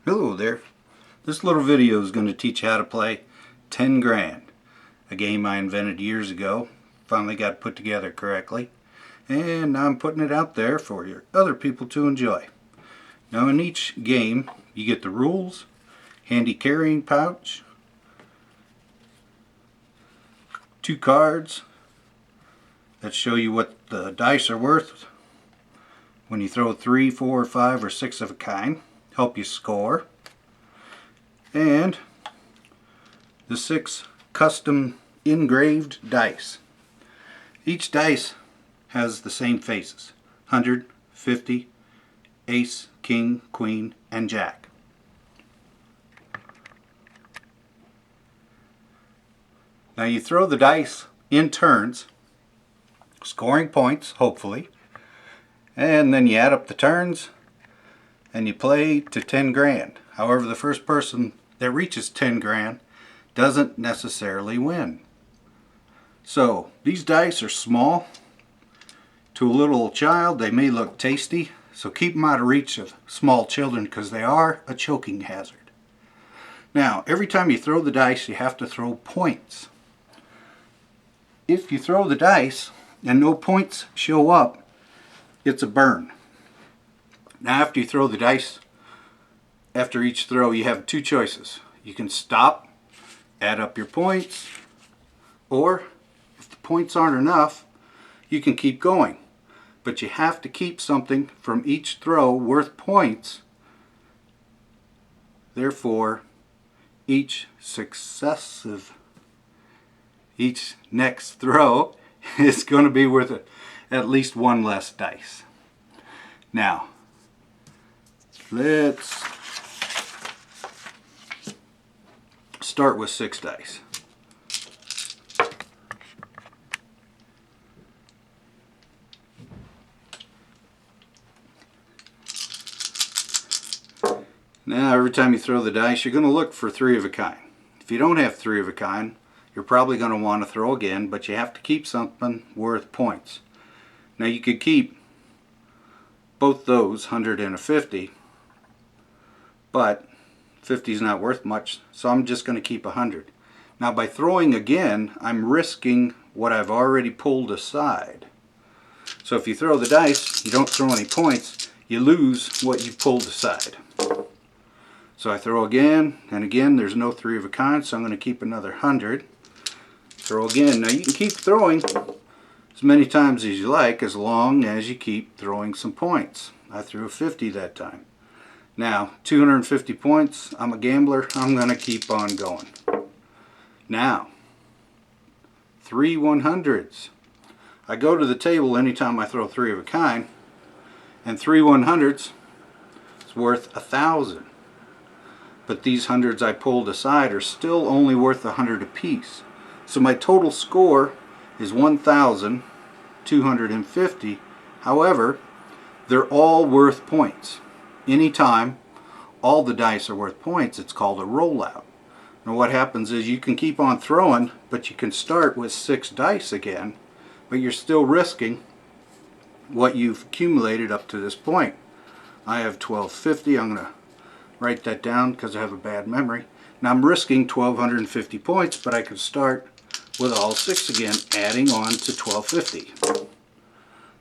Hello there. This little video is going to teach you how to play 10 Grand, a game I invented years ago. Finally got it put together correctly, and now I'm putting it out there for your other people to enjoy. Now in each game you get the rules, handy carrying pouch, 2 cards that show you what the dice are worth when you throw 3, 4, 5, or 6 of a kind, help you score, and the 6 custom engraved dice. Each dice has the same faces: 100, 50, ace, king, queen, and jack. Now you throw the dice in turns, scoring points, hopefully, and then you add up the turns and you play to 10 grand. However, the first person that reaches 10 grand doesn't necessarily win. So these dice are small. To a little child they may look tasty, so keep them out of reach of small children because they are a choking hazard. Now every time you throw the dice you have to throw points. If you throw the dice and no points show up, it's a burn. Now after you throw the dice, after each throw you have 2 choices. You can stop, add up your points, or if the points aren't enough, you can keep going. But you have to keep something from each throw worth points. Therefore, each next throw is going to be worth at least 1 less dice. Now, let's start with 6 dice. Now every time you throw the dice you're going to look for 3 of a kind. If you don't have 3 of a kind, you're probably going to want to throw again, but you have to keep something worth points. Now you could keep both those, 100 and a 50, but 50 is not worth much, so I'm just going to keep 100. Now by throwing again, I'm risking what I've already pulled aside. So if you throw the dice, you don't throw any points, you lose what you've pulled aside. So I throw again, and again there's no 3 of a kind, so I'm going to keep another 100. Throw again. Now you can keep throwing as many times as you like, as long as you keep throwing some points. I threw a 50 that time. Now 250 points, I'm a gambler, I'm going to keep on going. Now 3 100s. I go to the table anytime I throw 3 of a kind, and 3 100s is worth 1,000. But these hundreds I pulled aside are still only worth 100 apiece. So my total score is 1,250. However, they're all worth points. Anytime all the dice are worth points, it's called a rollout. Now what happens is you can keep on throwing, but you can start with 6 dice again, but you're still risking what you've accumulated up to this point. I have 1250. I'm going to write that down because I have a bad memory. Now I'm risking 1,250 points, but I could start with all 6 again, adding on to 1,250.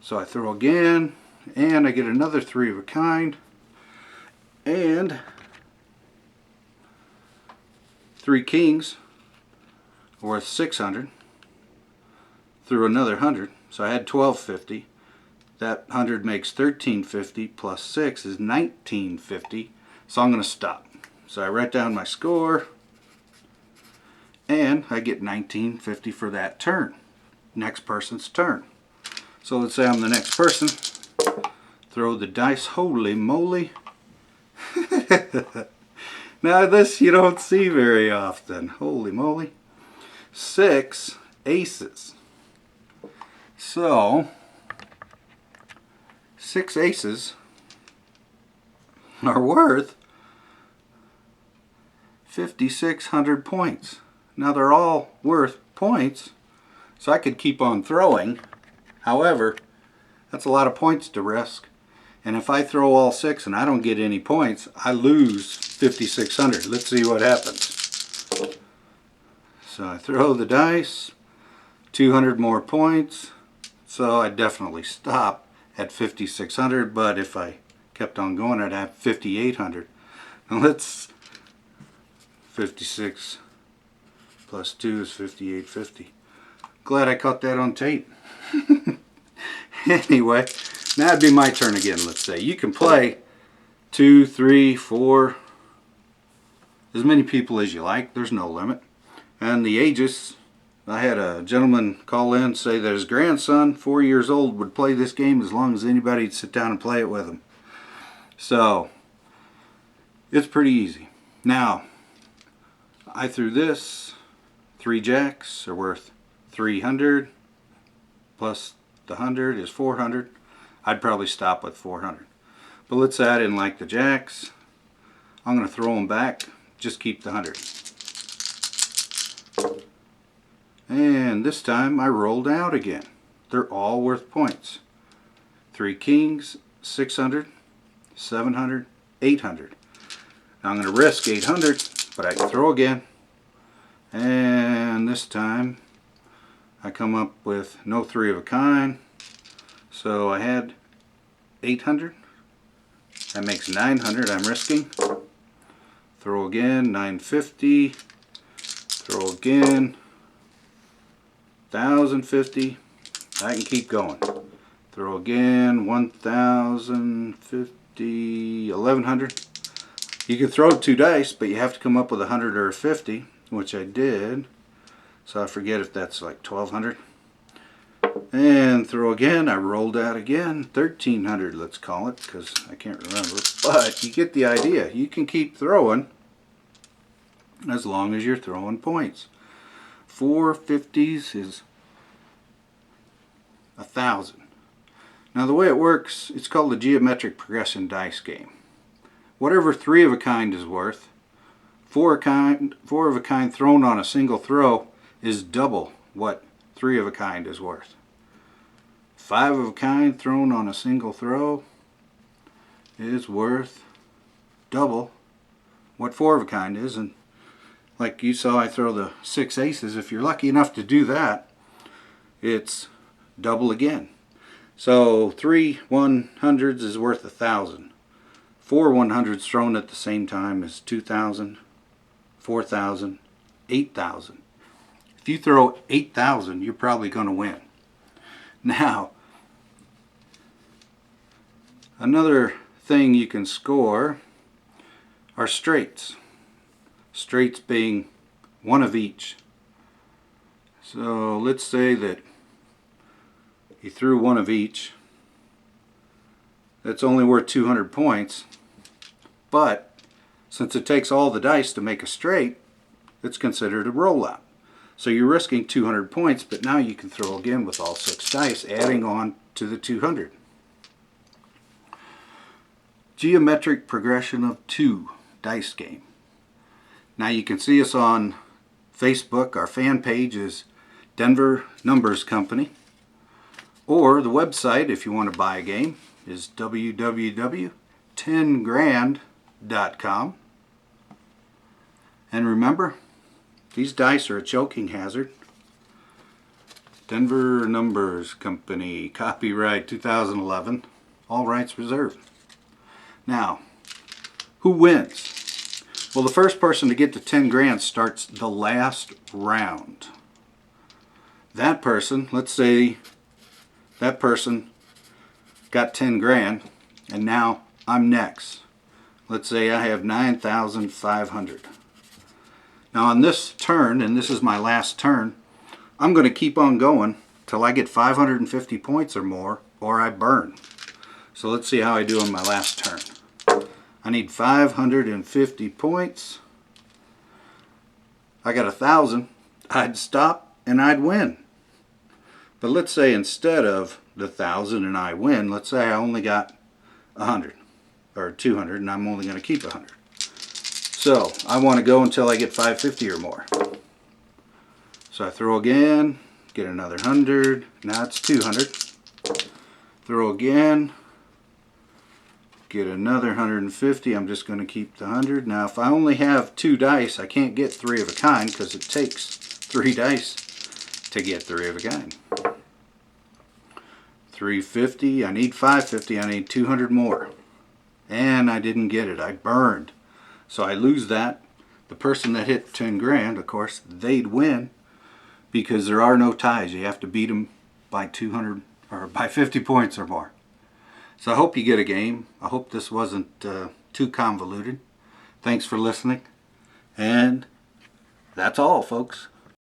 So I throw again, and I get another 3 of a kind, and 3 kings worth 600. Threw another 100, so I had 1,250. That 100 makes 1,350 plus 6 is 1,950. So I'm going to stop. So I write down my score, and I get 1,950 for that turn. Next person's turn. So let's say I'm the next person. Throw the dice. Holy moly. Now this you don't see very often. Holy moly. 6 aces. So 6 aces are worth 5,600 points. Now they're all worth points, so I could keep on throwing. However, that's a lot of points to risk, And if I throw all 6 and I don't get any points, I lose 5,600. Let's see what happens. So I throw the dice, 200 more points. So I definitely stop at 5,600, but if I kept on going, I'd have 5,800. Now let's, 56 plus 2 is 5,850. Glad I caught that on tape. Anyway, now it'd be my turn again, let's say. You can play 2, 3, 4, as many people as you like. There's no limit. And the ages, I had a gentleman call in say that his grandson, 4 years old, would play this game as long as anybody would sit down and play it with him. So, it's pretty easy. Now, I threw this. 3 jacks are worth 300, plus the 100 is 400. I'd probably stop with 400. But let's say I didn't like the jacks. I'm going to throw them back. Just keep the 100. And this time I rolled out again. They're all worth points. 3 kings, 600, 700, 800. Now I'm going to risk 800, but I can throw again. And this time I come up with no 3 of a kind. So I had 800. That makes 900 I'm risking. Throw again, 950. Throw again, 1,050. I can keep going. Throw again, 1,050, 1,100. You can throw 2 dice, but you have to come up with 100 or a 50, which I did. So I forget if that's like 1,200. And throw again. I rolled out again, 1,300, let's call it, because I can't remember. But you get the idea. You can keep throwing as long as you're throwing points. 4 50s is 1,000. Now the way it works, it's called the geometric progression dice game. Whatever 3 of a kind is worth, 4 of a kind thrown on a single throw is double what 3 of a kind is worth. 5 of a kind thrown on a single throw is worth double what 4 of a kind is. And like you saw, I throw the 6 aces. If you're lucky enough to do that, it's double again. So 3 100s is worth 1,000. 4 100s thrown at the same time is 2,000, 4,000, 8,000. If you throw 8,000, you're probably going to win. Now, another thing you can score are straights. Straights being 1 of each. So let's say that you threw 1 of each. That's only worth 200 points. But since it takes all the dice to make a straight, it's considered a rollout. So you're risking 200 points, but now you can throw again with all 6 dice, adding on to the 200. Geometric progression of 2 dice game. Now you can see us on Facebook. Our fan page is Denver Numbers Company. Or the website, if you want to buy a game, is www.10grand.com. And remember, these dice are a choking hazard. Denver Numbers Company, copyright 2011, all rights reserved. Now, who wins? Well, the first person to get to 10 grand starts the last round. That person, let's say that person got 10 grand, and now I'm next. Let's say I have 9,500. Now on this turn, and this is my last turn, I'm going to keep on going till I get 550 points or more, or I burn. So let's see how I do on my last turn. I need 550 points. I got 1,000. I'd stop and I'd win. But let's say instead of the 1,000 and I win, let's say I only got 100 or 200 and I'm only going to keep 100. So I want to go until I get 550 or more. So I throw again, get another 100. Now it's 200. Throw again. get another 150. I'm just going to keep the 100. Now if I only have 2 dice, I can't get 3 of a kind because it takes 3 dice to get 3 of a kind. 350, I need 550, I need 200 more. And I didn't get it, I burned. So I lose that. The person that hit 10 grand, of course, they'd win because there are no ties. You have to beat them by 200 or by 50 points or more. So I hope you get a game. I hope this wasn't too convoluted. Thanks for listening. And that's all, folks.